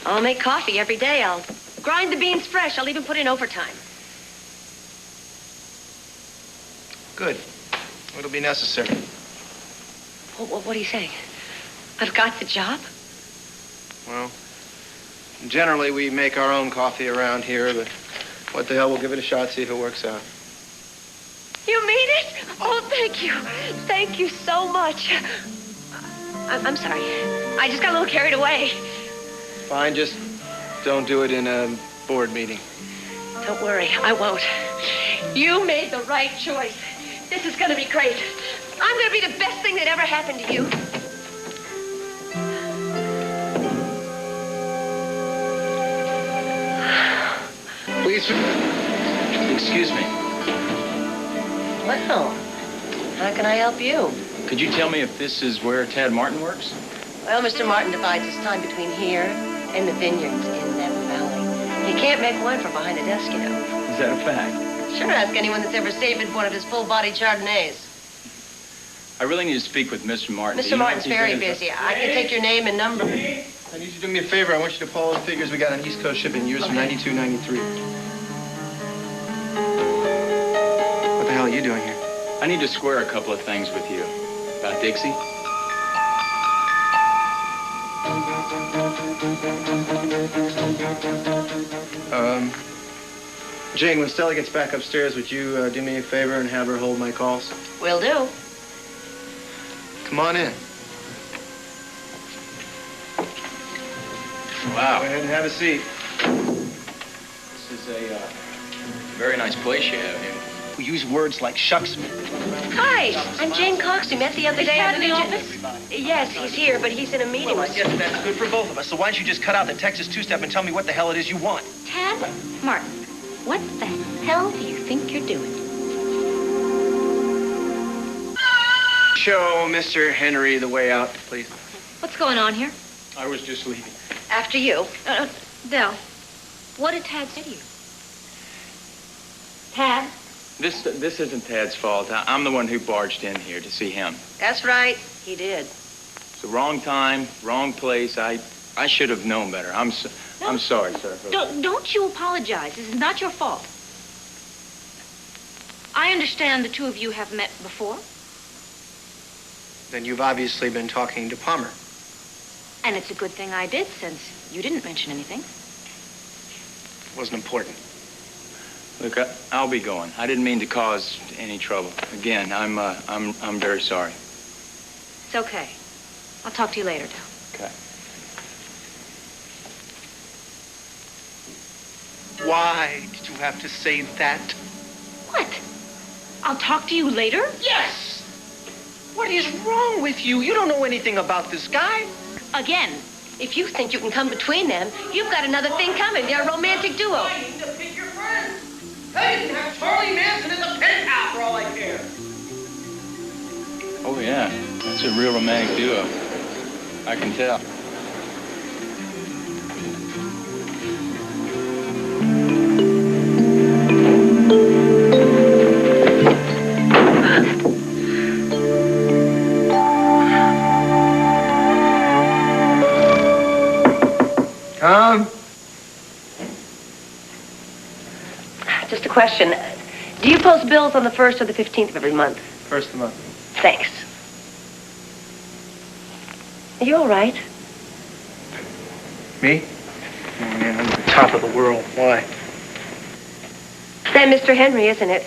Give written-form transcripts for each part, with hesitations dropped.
I'll make coffee every day. I'll grind the beans fresh. I'll even put in overtime. Good. It'll be necessary. What are you saying? I've got the job? Well, generally we make our own coffee around here, but what the hell, we'll give it a shot, see if it works out. You mean it? Oh, thank you. Thank you so much. I'm sorry. I just got a little carried away. Fine, just don't do it in a board meeting. Don't worry, I won't. You made the right choice. This is gonna be great. I'm gonna be the best thing that ever happened to you. Please, excuse me. Well, how can I help you? Could you tell me if this is where Tad Martin works? Well, Mr. Martin divides his time between here and the vineyards in that valley. You can't make wine from behind a desk, you know. Is that a fact? Sure, ask anyone that's ever savored one of his full-bodied Chardonnays. I really need to speak with Mr. Martin. Mr. Martin's very busy. I can take your name and number. I need you to do me a favor. I want you to pull all the figures we got on East Coast shipping years from 92, 93. What the hell are you doing here? I need to square a couple of things with you. About Dixie? Jane, when Stella gets back upstairs, would you do me a favor and have her hold my calls? Will do. Come on in. Wow. Go ahead and have a seat. This is a very nice place you have here. We use words like shucks. Hi, I'm Jane Cox. We met the other day in the office. Yes, he's here, but he's in a meeting. Well, I guess that's good for both of us. So why don't you just cut out the Texas two-step and tell me what the hell it is you want? Tad Martin, what the hell do you think you're doing? Show Mr. Henry the way out, please. What's going on here? I was just leaving. After you. Del, what did Tad say to you? Tad? This isn't Tad's fault. I'm the one who barged in here to see him. That's right. He did. It's the wrong time, wrong place. I should have known better. I'm sorry, sir. Don't you apologize. This is not your fault. I understand the two of you have met before. Then you've obviously been talking to Palmer. And it's a good thing I did, since you didn't mention anything. It wasn't important. Look, I'll be going. I didn't mean to cause any trouble. Again, I'm very sorry. It's okay. I'll talk to you later, Del. Okay. Why did you have to say that? What? I'll talk to you later? Yes! What is wrong with you? You don't know anything about this guy. Again. If you think you can come between them, you've got another thing coming. They're a romantic duo. I need to pick your friends. Hey, you have Charlie Manson in the penthouse for all I care. Oh, yeah. That's a real romantic duo. I can tell. Tom? Just a question. Do you post bills on the 1st or the 15th of every month? First of the month. Thanks. Are you all right? Me? Oh, man, I'm at the top of the world. Why? That Mr. Henry, isn't it?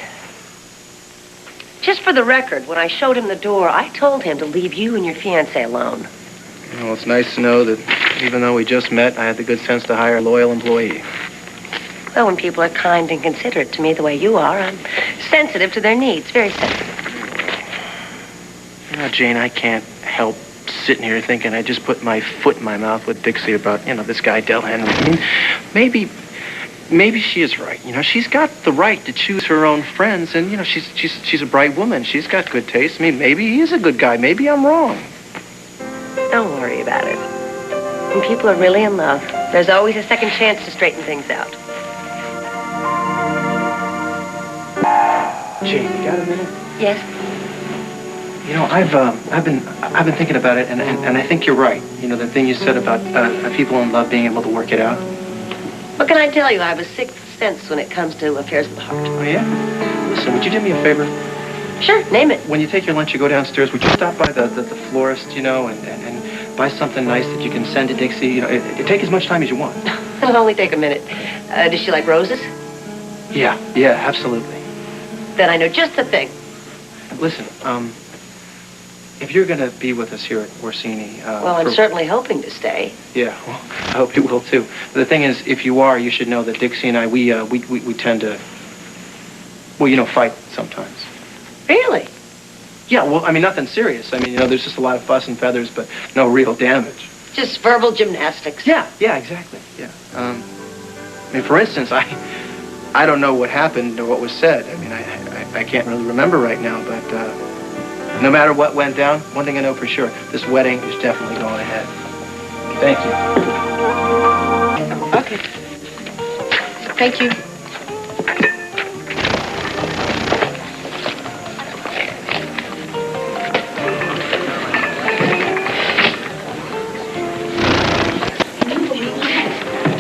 Just for the record, when I showed him the door, I told him to leave you and your fiancé alone. Well, it's nice to know that even though we just met, I had the good sense to hire a loyal employee. Well, when people are kind and considerate to me the way you are, I'm sensitive to their needs, very sensitive. You know, Jane, I can't help sitting here thinking I just put my foot in my mouth with Dixie about, this guy, Del Henry. I mean, maybe she is right. She's got the right to choose her own friends, and, she's a bright woman. She's got good taste. I mean, maybe he is a good guy. Maybe I'm wrong. Don't worry about it. When people are really in love, there's always a second chance to straighten things out. Jane, you got a minute? Yes? You know, I've been thinking about it, and I think you're right. You know, the thing you said about people in love being able to work it out. What can I tell you? I have a sixth sense when it comes to affairs of the heart. Oh, yeah? Listen, would you do me a favor? Sure, name it. When you take your lunch, you go downstairs. Would you stop by the florist, you know, and buy something nice that you can send to Dixie? You know, it take as much time as you want. It'll only take a minute. Does she like roses? Yeah, absolutely. Then I know just the thing. Listen, if you're going to be with us here at Orsini... well, I'm certainly hoping to stay. Yeah, well, I hope you will, too. The thing is, if you are, you should know that Dixie and I, we tend to, well, you know, fight sometimes. Really? Yeah, well, I mean, nothing serious. I mean, you know, there's just a lot of fuss and feathers, but no real damage. Just verbal gymnastics. Yeah, exactly, yeah. I mean, for instance, I don't know what happened or what was said. I mean, I can't really remember right now, but no matter what went down, one thing I know for sure, this wedding is definitely going ahead. Thank you. Okay. Thank you.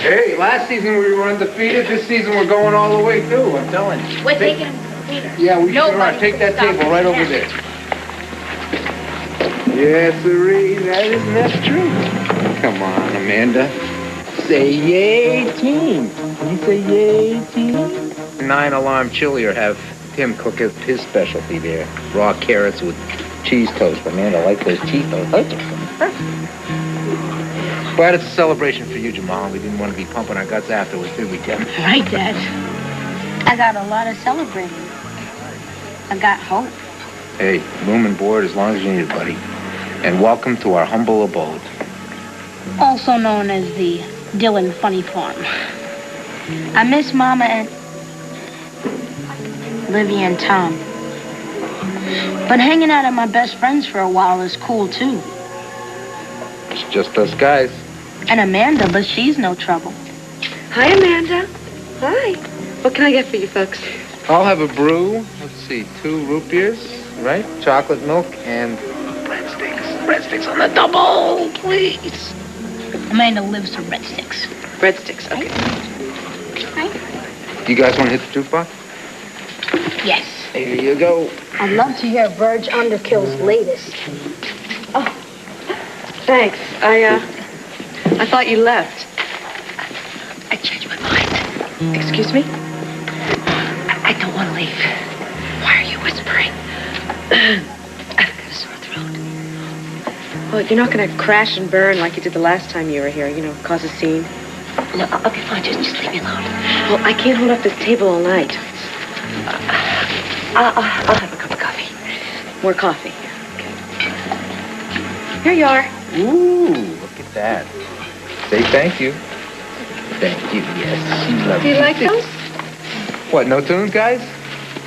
Hey, last season we were undefeated. This season we're going all the way through. I'm telling you. We're taking him to Peter. Yeah, we sure are. Take that table right over there. Yes, sirree. That's true. Come on, Amanda. Say yay, team. Can you say yay, team? 9-alarm chili or have Tim cook his specialty there. Raw carrots with cheese toast. Amanda likes those cheese toast. Glad it's a celebration for you, Jamal. We didn't want to be pumping our guts afterwards, did we, Tim? Right, Dad. I got a lot of celebrating. I got hope. Hey, room and board as long as you need it, buddy. And welcome to our humble abode. Also known as the Dylan Funny Farm. I miss Mama and Livy and Tom. But hanging out at my best friend's for a while is cool, too. It's just us guys. And Amanda, but she's no trouble. Hi, Amanda. Hi. What can I get for you folks? I'll have a brew. Let's see, 2 root beers, right? Chocolate milk and breadsticks. Breadsticks on the double, please. Amanda lives for breadsticks. Breadsticks, okay. Right? You guys want to hit the jukebox? Yes. Here you go. I'd love to hear Verge Underkill's latest. Oh, thanks. I thought you left. I changed my mind. Excuse me? I don't want to leave. Why are you whispering? I've got a sore throat. Well, you're not going to crash and burn like you did the last time you were here, you know, cause a scene. No, okay, fine. Just leave me alone. Well, I can't hold up this table all night. I'll have a cup of coffee. More coffee. Okay. Here you are. Ooh, look at that. Say thank you. Thank you, yes. She loves Do you like those? What, no tunes, guys?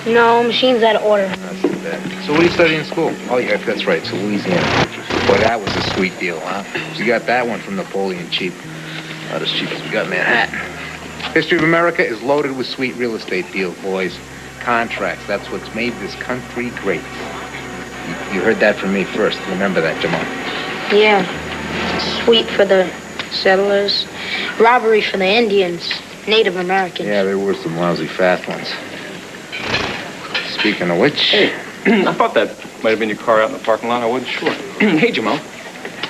No, machine's out of order. That's too bad. So what do you study in school? Oh, yeah, that's right, it's Louisiana. Boy, that was a sweet deal, huh? We got that one from Napoleon cheap. Not as cheap as we got in Manhattan. History of America is loaded with sweet real estate deals, boys. Contracts, that's what's made this country great. You heard that from me first. Remember that, Jamal. Yeah. Sweet for the settlers. Robbery for the Indians. Native Americans. Yeah, there were some lousy fast ones. Speaking of which... Hey, I thought that might have been your car out in the parking lot. I wasn't sure. Hey, Jamal.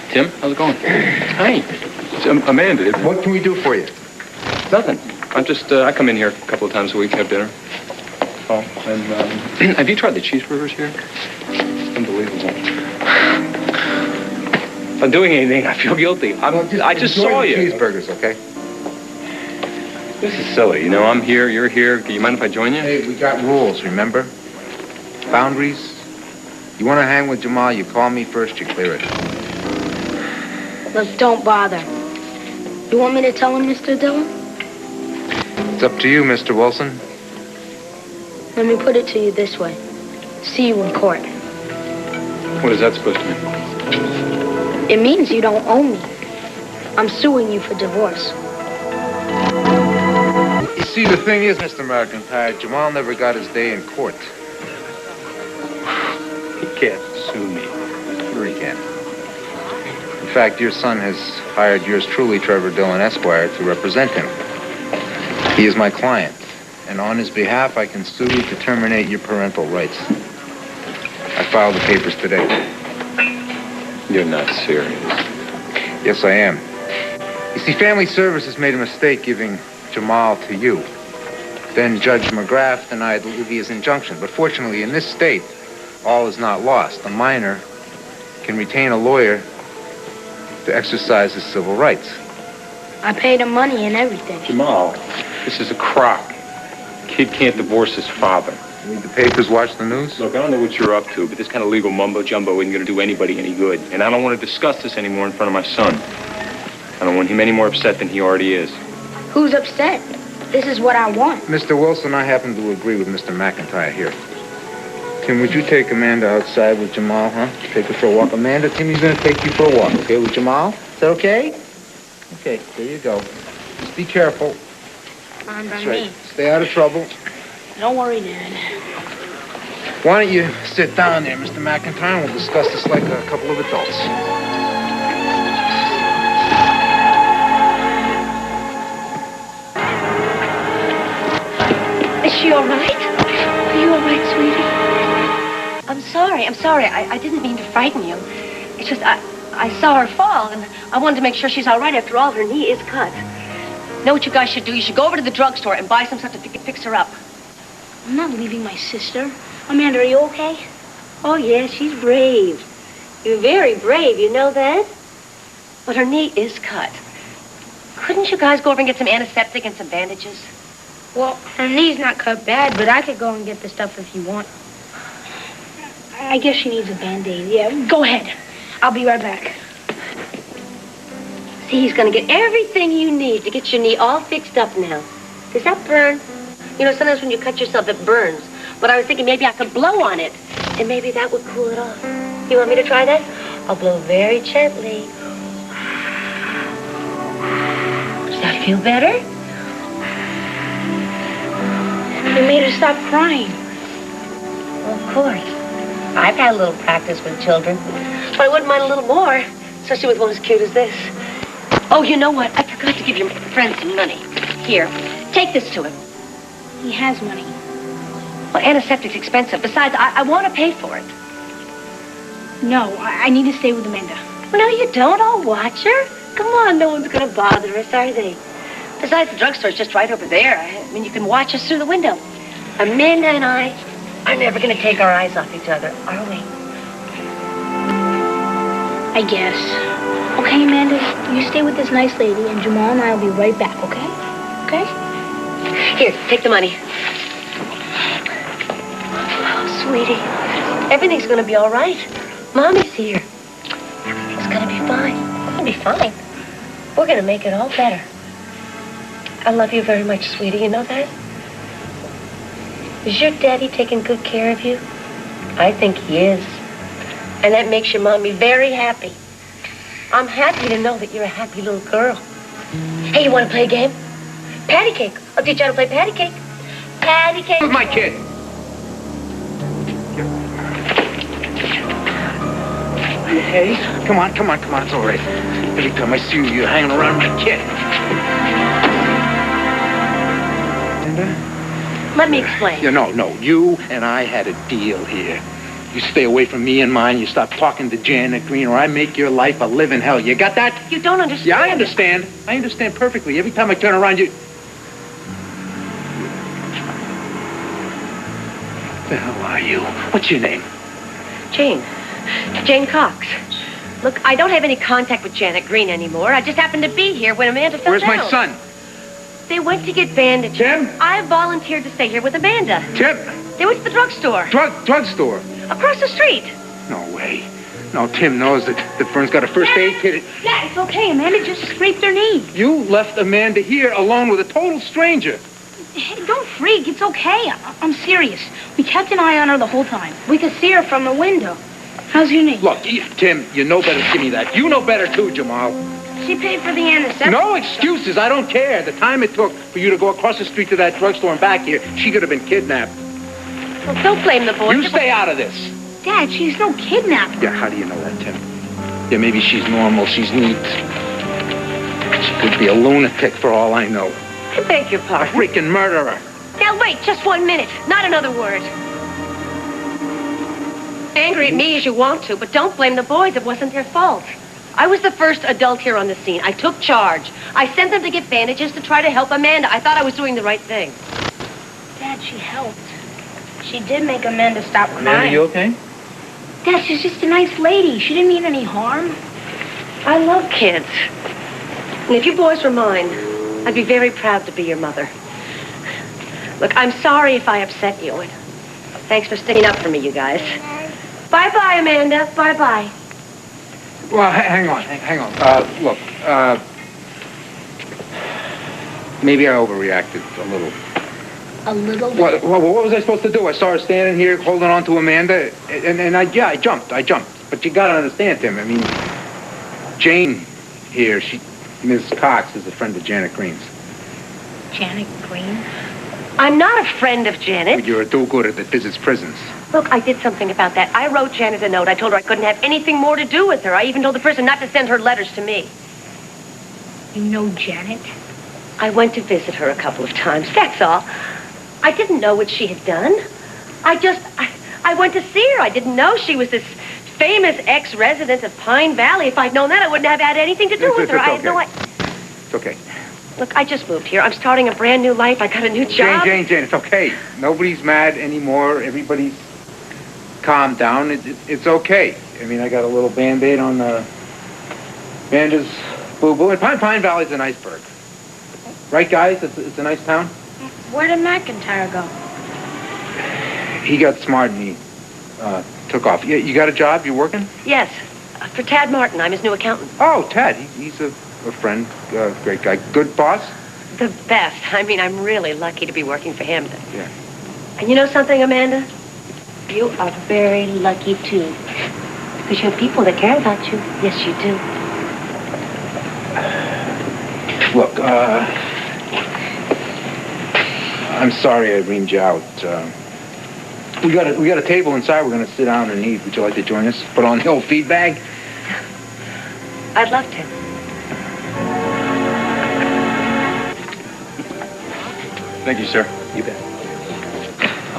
Tim, how's it going? Hi. It's Amanda. What can we do for you? Nothing. I come in here a couple of times a week, have dinner. Oh, and have you tried the cheeseburgers here? Unbelievable. If I'm doing anything, I feel guilty. I just saw you. Cheeseburgers, okay? This is silly. You know, I'm here, you're here. Do you mind if I join you? Hey, we got rules, remember? Boundaries. You want to hang with Jamal, you call me first, you clear it. Look, don't bother. You want me to tell him, Mr. Dillon? It's up to you, Mr. Wilson. Let me put it to you this way. See you in court. What is that supposed to mean? It means you don't owe me. I'm suing you for divorce. You see, the thing is, Mr. American Pie, Jamal never got his day in court. He can't sue fact, your son has hired yours truly, Trevor Dillon Esquire, to represent him. He is my client, and on his behalf, I can sue you to terminate your parental rights. I filed the papers today. You're not serious. Yes, I am. You see, Family Services made a mistake giving Jamal to you. Then Judge McGrath denied Olivia's injunction. But fortunately, in this state, all is not lost. A minor can retain a lawyer to exercise his civil rights. I paid him money and everything. Jamal, this is a crock. Kid can't divorce his father. Read the papers, watch the news? Look, I don't know what you're up to, but this kind of legal mumbo-jumbo isn't going to do anybody any good. And I don't want to discuss this anymore in front of my son. I don't want him any more upset than he already is. Who's upset? This is what I want. Mr. Wilson, I happen to agree with Mr. McIntyre here. Tim, would you take Amanda outside with Jamal, huh? Take her for a walk. Amanda, Timmy's going to take you for a walk, okay, with Jamal? Is that okay? Okay, there you go. Just be careful. Fine by That's me. right. Stay out of trouble. Don't worry, Dad. Why don't you sit down there, Mr. McIntyre, and we'll discuss this like a couple of adults. Is she all right? Are you all right, sweetie? I'm sorry. I didn't mean to frighten you. It's just I saw her fall, and I wanted to make sure she's all right. After all, her knee is cut. You know what you guys should do? You should go over to the drugstore and buy some stuff to fix her up. I'm not leaving my sister. Amanda, are you okay? Oh, yeah, she's brave. You're very brave, you know that? But her knee is cut. Couldn't you guys go over and get some antiseptic and some bandages? Well, her knee's not cut bad, but I could go and get the stuff if you want. I guess she needs a Band-Aid. Yeah, go ahead. I'll be right back. See, he's going to get everything you need to get your knee all fixed up now. Does that burn? You know, sometimes when you cut yourself, it burns. But I was thinking maybe I could blow on it, and maybe that would cool it off. You want me to try that? I'll blow very gently. Does that feel better? You made her stop crying. Well, of course. I've had a little practice with children. But I wouldn't mind a little more, especially with one as cute as this. Oh, you know what? I forgot to give your friend some money. Here, take this to him. He has money. Well, antiseptic's expensive. Besides, I want to pay for it. No, I need to stay with Amanda. Well, no, you don't. I'll watch her. Come on, no one's going to bother us, are they? Besides, the drugstore's just right over there. I mean, you can watch us through the window. Amanda and I are never going to take our eyes off each other, are we? I guess. Okay, Amanda, you stay with this nice lady, and Jamal and I will be right back, okay? Okay? Here, take the money. Oh, sweetie, everything's going to be all right. Mommy's here. It's going to be fine. It's going to be fine. We're going to make it all better. I love you very much, sweetie. You know that? Is your daddy taking good care of you? I think he is. And that makes your mommy very happy. I'm happy to know that you're a happy little girl. Hey, you want to play a game? Patty cake. I'll teach you how to play patty cake. Patty cake. With my kid. Hey, come on. It's all right. Every time I see you, you're hanging around my kid. Let me explain. Yeah, no. You and I had a deal here. You stay away from me and mine. You stop talking to Janet Green, or I make your life a living hell. You got that? You don't understand. Yeah, I understand. I understand perfectly. Every time I turn around, you... What the hell are you? What's your name? Jane Cox. Look, I don't have any contact with Janet Green anymore. I just happened to be here when Amanda fell Where's down. my son? They went to get bandages. Tim? I volunteered to stay here with Amanda. Tim? They went to the drugstore. Drugstore? Across the street. No way. No, Tim knows that Fern's got a first aid kit. Yeah, it's okay. Amanda just scraped her knee. You left Amanda here alone with a total stranger. Hey, don't freak. It's okay. I'm serious. We kept an eye on her the whole time. We could see her from the window. How's your knee? Look, Tim, you know better. Give me that. You know better, too, Jamal. She paid for the antiseptic. No excuses. I don't care. The time it took for you to go across the street to that drugstore and back here, she could have been kidnapped. Well, don't blame the boys. You stay out of this. Dad, she's no kidnapper. Yeah, how do you know that, Tim? Yeah, maybe she's normal. She's neat. She could be a lunatic for all I know. I beg your A pardon. freaking murderer. Now, wait, just 1 minute. Not another word. Angry at me as you want to, but don't blame the boys. It wasn't their fault. I was the first adult here on the scene. I took charge. I sent them to get bandages to try to help Amanda. I thought I was doing the right thing. Dad, she helped. She did make Amanda stop crying. Amanda, you okay? Dad, she's just a nice lady. She didn't mean any harm. I love kids. And if you boys were mine, I'd be very proud to be your mother. Look, I'm sorry if I upset you. And thanks for sticking up for me, you guys. Bye-bye, Amanda. Bye-bye. Well, hang on. Look, maybe I overreacted a little. A little bit. What was I supposed to do? I saw her standing here holding on to Amanda, and I jumped. But you gotta understand, Tim. I mean, Jane here, Ms. Cox is a friend of Janet Green's. Janet Green? I'm not a friend of Janet. You're a do-gooder that visits prisons. Look, I did something about that. I wrote Janet a note. I told her I couldn't have anything more to do with her. I even told the prison not to send her letters to me. You know Janet? I went to visit her a couple of times, that's all. I didn't know what she had done. I went to see her. I didn't know she was this famous ex-resident of Pine Valley. If I'd known that, I wouldn't have had anything to do with her. I had no idea. It's okay. Look, I just moved here. I'm starting a brand new life. I got a new job. Jane, it's okay. Nobody's mad anymore. Everybody's calmed down. It's okay. I mean, I got a little Band-Aid on Amanda's boo-boo. And Pine Valley's an iceberg. Right, guys? It's a nice town. Where did McIntyre go? He got smart and he took off. You got a job? You working? Yes, for Tad Martin. I'm his new accountant. Oh, Tad. He's a friend. Great guy. Good boss? The best. I mean, I'm really lucky to be working for him. Yeah. And you know something, Amanda? You are very lucky, too. Because you have people that care about you. Yes, you do. Look, I'm sorry I reamed you out. We got a table inside we're going to sit down and eat. Would you like to join us? Put on the old feed bag? I'd love to. Thank you, sir. You bet.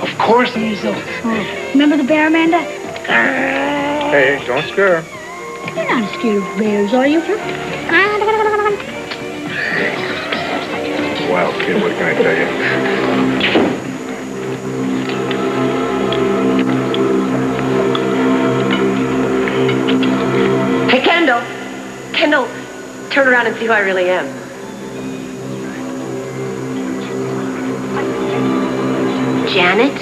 Of course. You're so smart. Remember the bear, Amanda? Hey, don't scare. You're not scared of bears, are you? Well, kid, what can I tell you? Hey, Kendall. Kendall, turn around and see who I really am. Janet?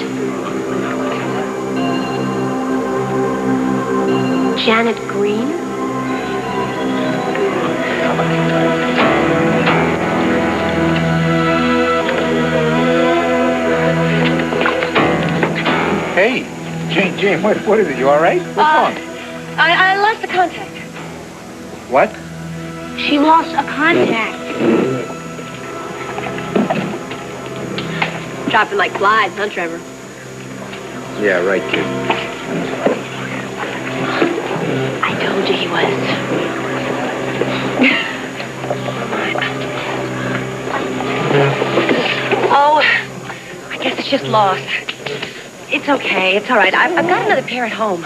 Janet Green? Hey, Jane, what is it? You all right? What's wrong? I lost the contact. What? She lost a contact. Dropping like flies, huh, Trevor? Yeah, right, kid. I told you he was. Oh, I guess it's just lost. It's okay. It's all right. I've got another pair at home.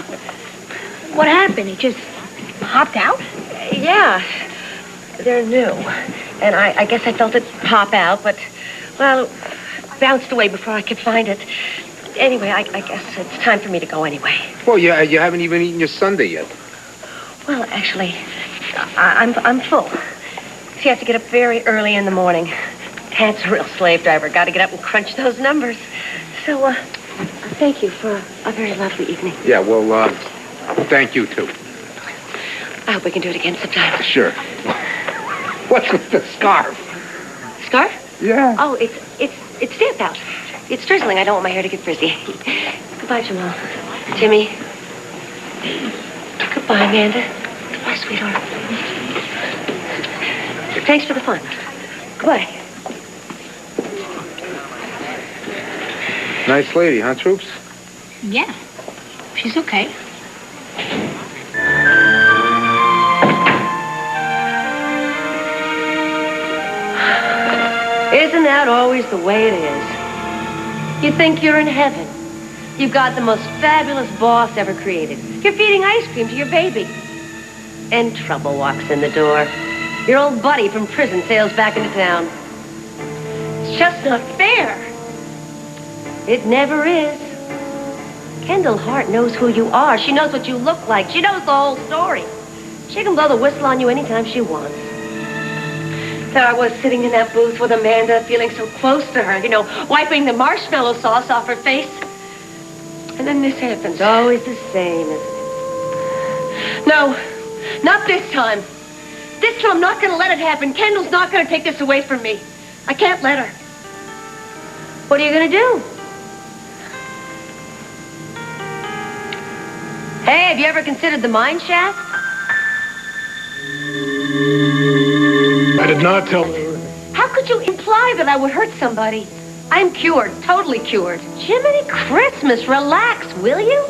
What happened? It just popped out? Yeah. They're new. And I guess I felt it pop out, but, well, bounced away before I could find it. Anyway, I guess it's time for me to go anyway. Well, you haven't even eaten your sundae yet. Well, actually, I'm full. See, I have to get up very early in the morning. Tad's a real slave driver. Got to get up and crunch those numbers. So, thank you for a very lovely evening. Yeah, well, thank you, too. I hope we can do it again sometime. Sure. What's with the scarf? Scarf? Yeah. Oh, it's damp out. It's drizzling. I don't want my hair to get frizzy. Goodbye, Jamal. Jimmy. Goodbye, Amanda. Goodbye, sweetheart. Thanks for the fun. Goodbye. Nice lady, huh, Troops? Yeah. She's okay. Isn't that always the way it is? You think you're in heaven. You've got the most fabulous boss ever created. You're feeding ice cream to your baby. And trouble walks in the door. Your old buddy from prison sails back into town. It's just not fair. It never is. Kendall Hart knows who you are. She knows what you look like. She knows the whole story. She can blow the whistle on you anytime she wants. There I was sitting in that booth with Amanda, feeling so close to her, wiping the marshmallow sauce off her face. And then this happens. It's always the same, isn't it? No, not this time. This time I'm not going to let it happen. Kendall's not going to take this away from me. I can't let her. What are you going to do? Hey, have you ever considered the mine shaft? I did not tell her. How could you imply that I would hurt somebody? I'm cured, totally cured. Jiminy Christmas, relax, will you?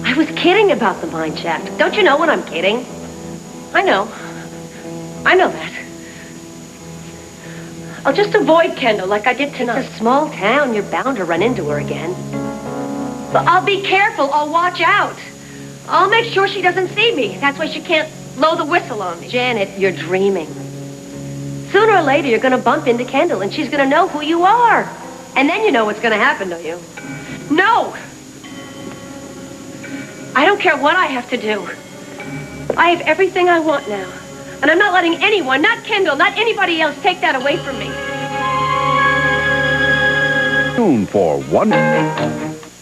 I was kidding about the mine shaft. Don't you know when I'm kidding? I know that. I'll just avoid Kendall like I did tonight. It's a small town. You're bound to run into her again. But I'll be careful. I'll watch out. I'll make sure she doesn't see me. That's why she can't blow the whistle on me. Janet, you're dreaming. Sooner or later, you're going to bump into Kendall, and she's going to know who you are. And then you know what's going to happen, don't you? No! I don't care what I have to do. I have everything I want now. And I'm not letting anyone, not Kendall, not anybody else, take that away from me. Soon for one.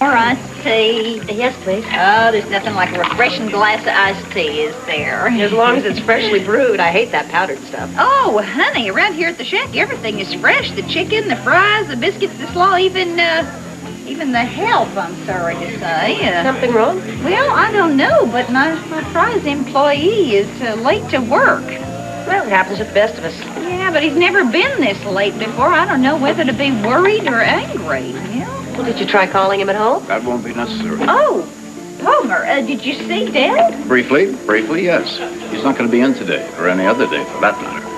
More iced tea. Yes, please. Oh, there's nothing like a refreshing glass of iced tea, is there? As long as it's freshly brewed. I hate that powdered stuff. Oh, honey, around here at the shack, everything is fresh. The chicken, the fries, the biscuits, the slaw, even the help, I'm sorry to say. Something wrong? Well, I don't know, but my prize employee is late to work. Well, it happens to the best of us. Yeah, but he's never been this late before. I don't know whether to be worried or angry, Well, did you try calling him at home? That won't be necessary. Oh, Palmer, did you see Dad? Briefly, yes. He's not going to be in today, or any other day for that matter.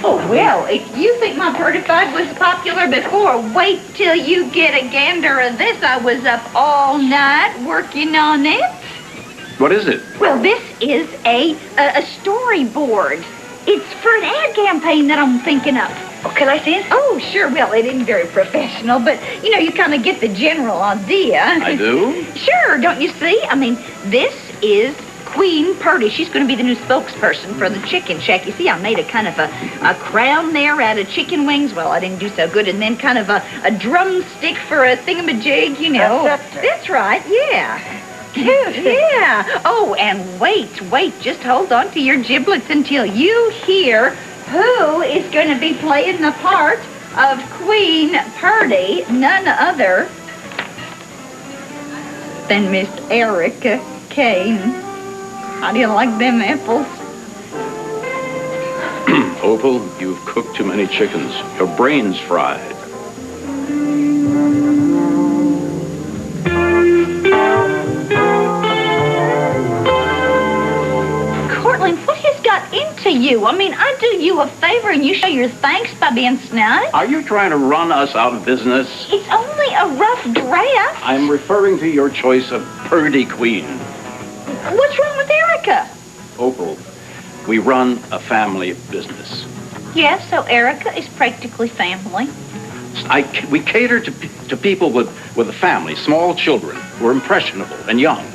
Oh, well, if you think my certified was popular before, wait till you get a gander of this. I was up all night working on it. What is it? Well, this is a storyboard. It's for an ad campaign that I'm thinking of. Oh, can I see it? Oh, sure. Well, it isn't very professional, but, you kind of get the general idea. I do? Sure, don't you see? I mean, this is Queen Purdy. She's going to be the new spokesperson for the chicken shack. You see, I made a kind of a crown there out of chicken wings. Well, I didn't do so good. And then kind of a drumstick for a thingamajig, That's right, yeah. Cute, yeah. Oh, and wait. Just hold on to your giblets until you hear who is going to be playing the part of Queen Purdy, none other than Miss Erica Kane. How do you like them apples? Opal, you've cooked too many chickens. Your brain's fried. Cortland, what has got into you? I mean, I do you a favor and you show your thanks by being snide. Are you trying to run us out of business? It's only a rough draft. I'm referring to your choice of Purdy Queen. What's wrong with Erica? Opal, we run a family business. Yes, so Erica is practically family. We cater to people with a family, small children who are impressionable and young.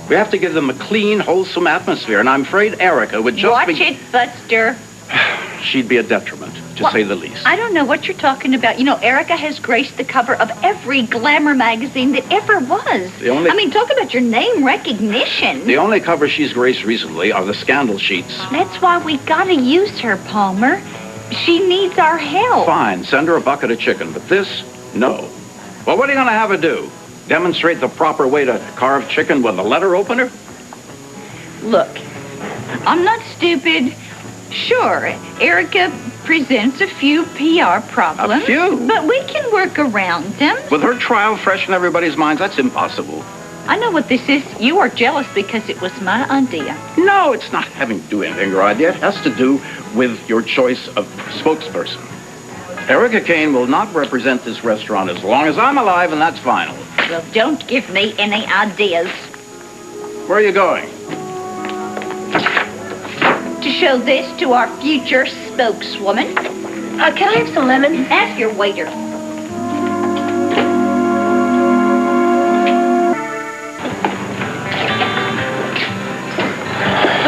We have to give them a clean, wholesome atmosphere, and I'm afraid Erica would just Watch it, Buster. She'd be a detriment, to say the least. I don't know what you're talking about. Erica has graced the cover of every glamour magazine that ever was. Talk about your name recognition. The only cover she's graced recently are the scandal sheets. That's why we gotta use her, Palmer. She needs our help. Fine, send her a bucket of chicken, but this, no. Well, what are you going to have her do? Demonstrate the proper way to carve chicken with a letter opener? Look, I'm not stupid. Sure, Erica presents a few PR problems. A few? But we can work around them. With her trial fresh in everybody's minds, that's impossible. I know what this is. You are jealous because it was my idea. No, it's not having to do anything with your idea. It has to do with your choice of spokesperson. Erica Kane will not represent this restaurant as long as I'm alive, and that's final. Well, don't give me any ideas. Where are you going? To show this to our future spokeswoman. Can I have some lemon? Ask your waiter.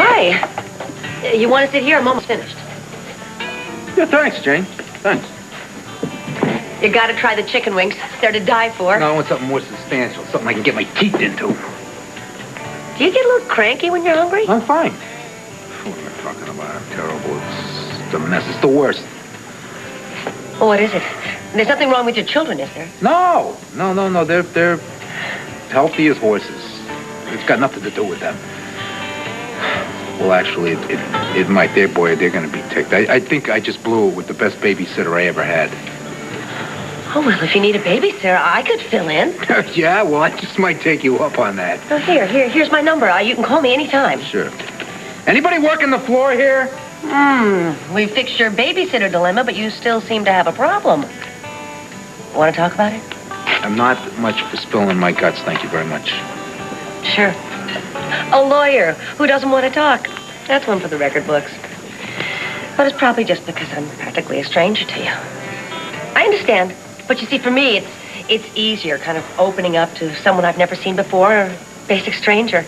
Hi. You want to sit here? I'm almost finished. Yeah, thanks, Jane. Thanks. You gotta try the chicken wings. They're to die for. No, I want something more substantial, something I can get my teeth into. Do you get a little cranky when you're hungry? I'm fine. What am I talking about? I'm terrible. It's the mess. It's the worst. Oh, what is it? There's nothing wrong with your children, is there? No. They're healthy as horses. It's got nothing to do with them. Well, actually, it might. They're going to be ticked. I think I just blew it with the best babysitter I ever had. Oh, well, if you need a babysitter, I could fill in. Yeah, well, I just might take you up on that. Oh, here's my number. You can call me anytime. Sure. Anybody working the floor here? We fixed your babysitter dilemma, but you still seem to have a problem. Want to talk about it? I'm not much for spilling my guts, thank you very much. Sure. A lawyer who doesn't want to talk. That's one for the record books. But it's probably just because I'm practically a stranger to you. I understand. But you see, for me, it's easier kind of opening up to someone I've never seen before, or a basic stranger.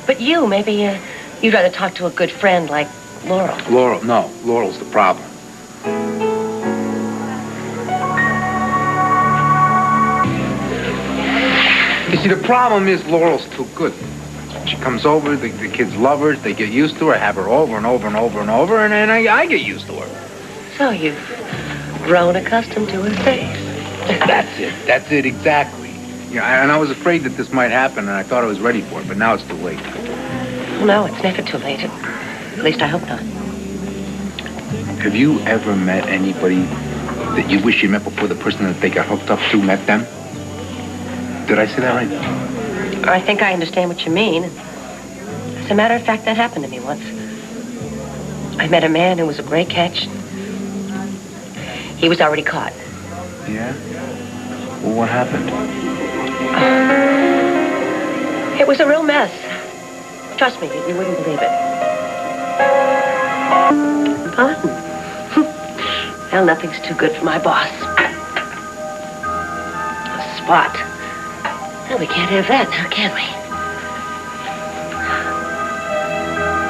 But you, maybe you'd rather talk to a good friend like Laurel. No. Laurel's the problem. You see, the problem is Laurel's too good. She comes over, the kids love her, they get used to her, have her over and over and over and over, and then I get used to her. So you've grown accustomed to her face. That's it, exactly. Yeah, and I was afraid that this might happen, and I thought I was ready for it, but now it's too late. Well, no, it's never too late. At least I hope not. Have you ever met anybody that you wish you met before the person that they got hooked up to met them? Did I say that right? I think I understand what you mean. As a matter of fact, that happened to me once. I met a man who was a great catch. He was already caught. Yeah? Well, what happened? It was a real mess. Trust me, you wouldn't believe it. Pardon? Well, nothing's too good for my boss. A spot. Well, we can't have that now, can we?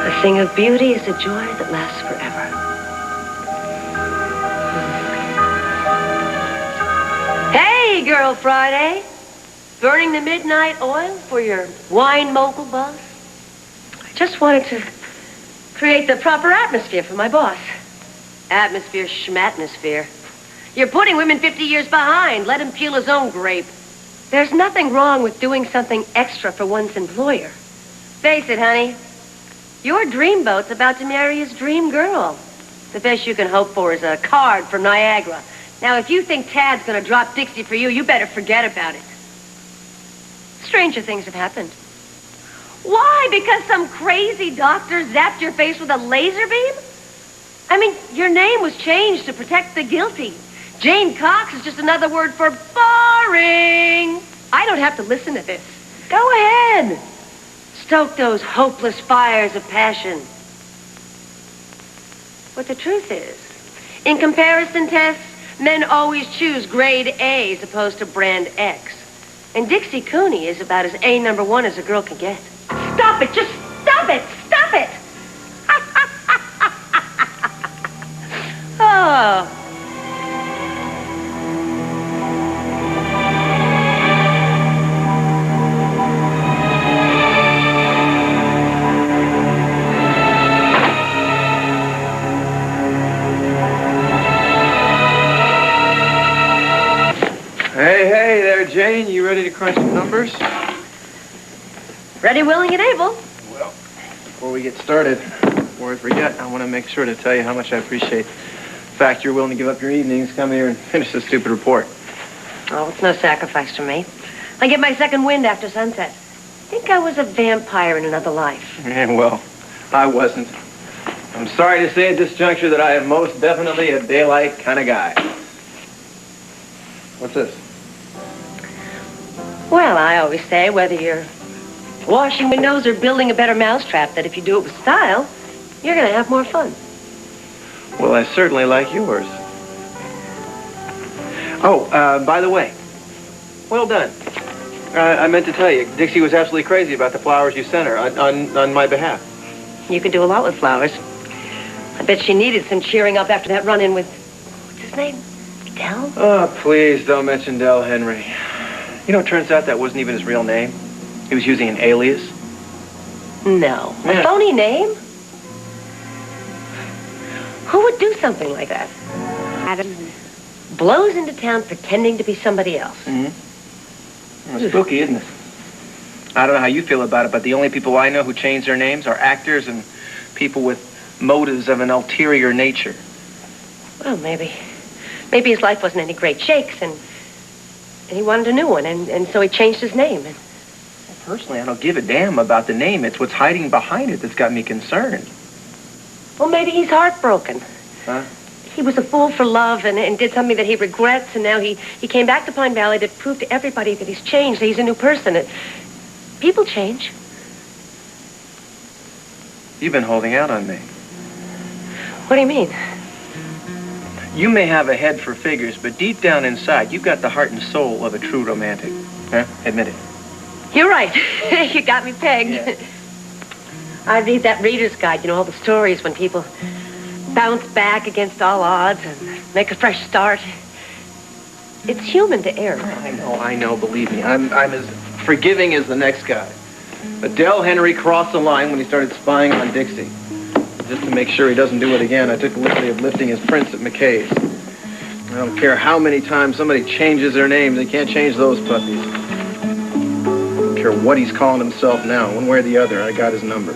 A thing of beauty is a joy that lasts forever. Hey, Girl Friday. Burning the midnight oil for your wine mogul boss? I just wanted to create the proper atmosphere for my boss. Atmosphere, schmatmosphere. You're putting women 50 years behind. Let him peel his own grape. There's nothing wrong with doing something extra for one's employer. Face it, honey. Your dreamboat's about to marry his dream girl. The best you can hope for is a card from Niagara. Now, if you think Tad's gonna drop Dixie for you, you better forget about it. Stranger things have happened. Why? Because some crazy doctor zapped your face with a laser beam? I mean, your name was changed to protect the guilty. Jane Cox is just another word for boring. I don't have to listen to this. Go ahead. Stoke those hopeless fires of passion. But the truth is, in comparison tests, men always choose grade A as opposed to brand X. And Dixie Cooney is about as A number one as a girl can get. Stop it! Just stop it! Stop it! Oh. Hey there, Jane. You ready to crunch some numbers? Ready, willing, and able. Well, before we get started, before I forget, I want to make sure to tell you how much I appreciate the fact you're willing to give up your evenings, come here and finish this stupid report. Oh, it's no sacrifice to me. I get my second wind after sunset. think I was a vampire in another life. Yeah, well, I wasn't. I'm sorry to say at this juncture that I am most definitely a daylight kind of guy. What's this? Well, I always say whether you're washing windows or building a better mousetrap, that if you do it with style, you're going to have more fun. Well, I certainly like yours. Oh, by the way, well done. I meant to tell you, Dixie was absolutely crazy about the flowers you sent her on my behalf. You can do a lot with flowers. I bet she needed some cheering up after that run-in with, what's his name? Del? Oh, please don't mention Del Henry. You know, it turns out that wasn't even his real name. He was using an alias. No. Yeah. A phony name? Who would do something like that? Adam blows into town pretending to be somebody else. Mm-hmm. Well, spooky, isn't it? I don't know how you feel about it, but the only people I know who change their names are actors and people with motives of an ulterior nature. Well, maybe his life wasn't any great shakes, and he wanted a new one, and so he changed his name. And personally, I don't give a damn about the name. It's what's hiding behind it that's got me concerned. Well, maybe he's heartbroken. Huh? He was a fool for love and did something that he regrets, and now he came back to Pine Valley to prove to everybody that he's changed, that he's a new person. People change. You've been holding out on me. What do you mean? You may have a head for figures, but deep down inside, you've got the heart and soul of a true romantic. Huh? Admit it. You're right. You got me pegged. Yeah. I read that reader's guide, you know, all the stories when people bounce back against all odds and make a fresh start. It's human to err. I know, believe me. I'm as forgiving as the next guy. But Del Henry crossed the line when he started spying on Dixie. Just to make sure he doesn't do it again, I took the liberty of lifting his prints at McKay's. I don't care how many times somebody changes their name, they can't change those puppies. I don't care what he's calling himself now, one way or the other, I got his number.